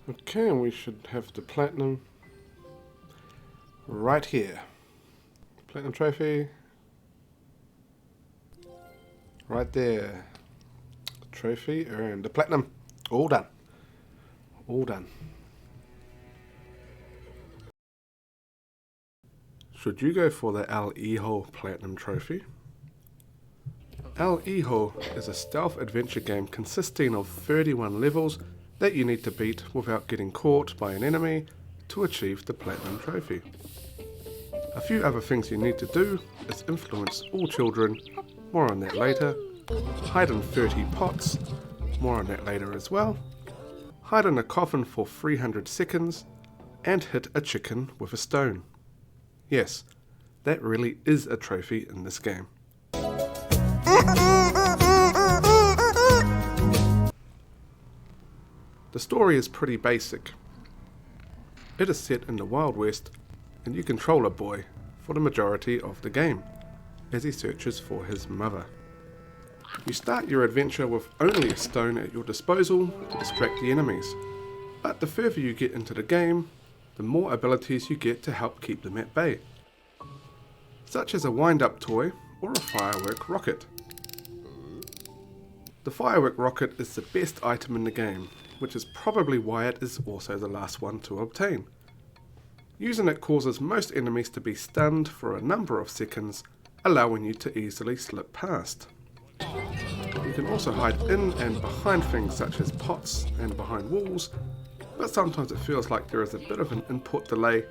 Okay, and we should have the platinum right here. Platinum trophy. Right there. Trophy earned. The platinum. All done. All done. Should you go for the El Hijo Platinum Trophy? El Hijo is a stealth adventure game consisting of 31 levels that you need to beat without getting caught by an enemy to achieve the Platinum Trophy. A few other things you need to do is influence all children, more on that later, hide in 30 pots, more on that later as well, hide in a coffin for 300 seconds, and hit a chicken with a stone. Yes, that really is a trophy in this game. The story is pretty basic. It is set in the Wild West, and you control a boy for the majority of the game, as he searches for his mother. You start your adventure with only a stone at your disposal to distract the enemies, but the further you get into the game, the more abilities you get to help keep them at bay, such as a wind-up toy or a firework rocket. The firework rocket is the best item in the game, which is probably why it is also the last one to obtain. Using it causes most enemies to be stunned for a number of seconds, allowing you to easily slip past. You can also hide in and behind things such as pots and behind walls, but sometimes it feels like there is a bit of an input delay,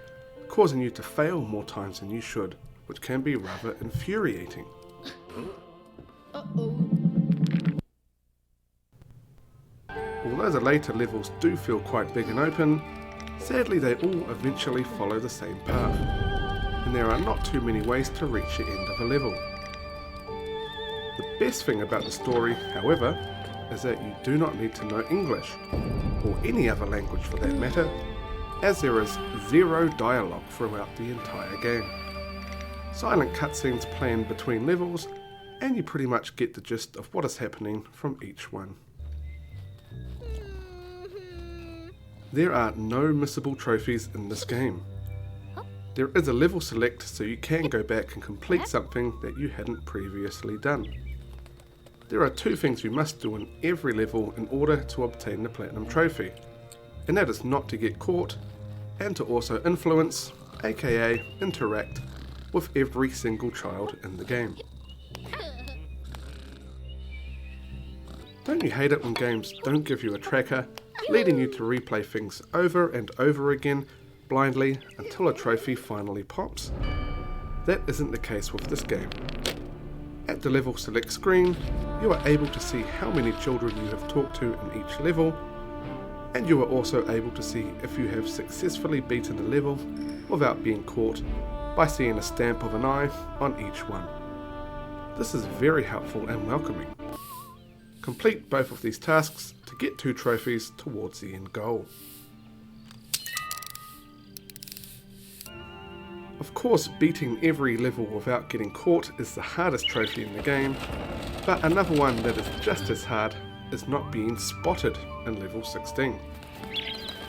causing you to fail more times than you should, which can be rather infuriating. Although the later levels do feel quite big and open, sadly they all eventually follow the same path, and there are not too many ways to reach the end of a level. The best thing about the story, however, is that you do not need to know English, or any other language for that matter, as there is zero dialogue throughout the entire game. Silent cutscenes play in between levels, and you pretty much get the gist of what is happening from each one. There are no missable trophies in this game. There is a level select so you can go back and complete something that you hadn't previously done. There are two things you must do in every level in order to obtain the Platinum Trophy, and that is not to get caught, and to also influence, aka interact, with every single child in the game. Don't you hate it when games don't give you a tracker, leading you to replay things over and over again blindly until a trophy finally pops? That isn't the case with this game. At the level select screen, you are able to see how many children you have talked to in each level, and you are also able to see if you have successfully beaten a level without being caught by seeing a stamp of an eye on each one. This is very helpful and welcoming. Complete both of these tasks to get 2 trophies towards the end goal. Of course, beating every level without getting caught is the hardest trophy in the game, but another one that is just as hard is not being spotted in level 16.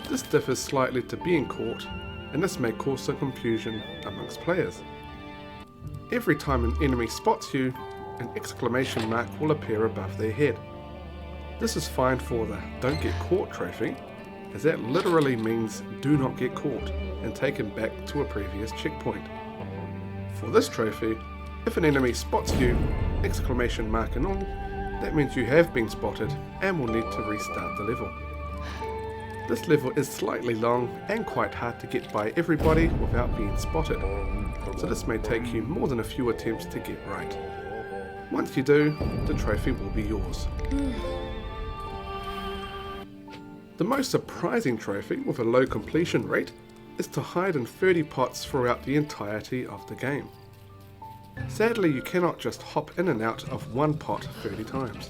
This differs slightly to being caught, and this may cause some confusion amongst players. Every time an enemy spots you, an exclamation mark will appear above their head. This is fine for the Don't Get Caught trophy, as that literally means do not get caught and taken back to a previous checkpoint. For this trophy, if an enemy spots you, exclamation mark and all, that means you have been spotted and will need to restart the level. This level is slightly long and quite hard to get by everybody without being spotted, so this may take you more than a few attempts to get right. Once you do, the trophy will be yours. The most surprising trophy with a low completion rate is to hide in 30 pots throughout the entirety of the game. Sadly, you cannot just hop in and out of one pot 30 times.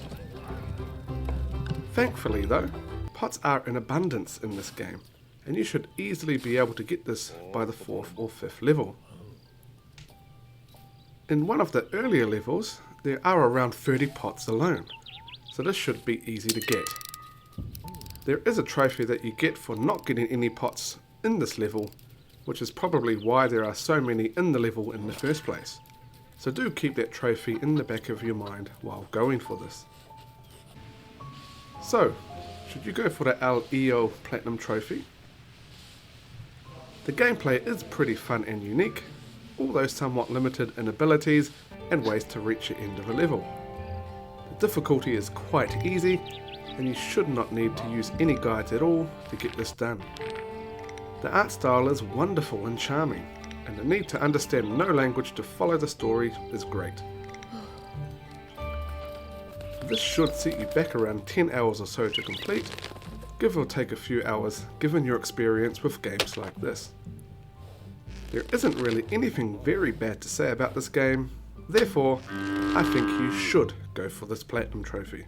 Thankfully though, pots are in abundance in this game, and you should easily be able to get this by the 4th or 5th level. In one of the earlier levels, there are around 30 pots alone, so this should be easy to get. There is a trophy that you get for not getting any pots in this level, which is probably why there are so many in the level in the first place. So do keep that trophy in the back of your mind while going for this. So, should you go for the El Hijo Platinum Trophy? The gameplay is pretty fun and unique, although somewhat limited in abilities and ways to reach the end of a level. The difficulty is quite easy, and you should not need to use any guides at all to get this done. The art style is wonderful and charming, and the need to understand no language to follow the story is great. This should set you back around 10 hours or so to complete, give or take a few hours given your experience with games like this. There isn't really anything very bad to say about this game, therefore I think you should go for this Platinum Trophy.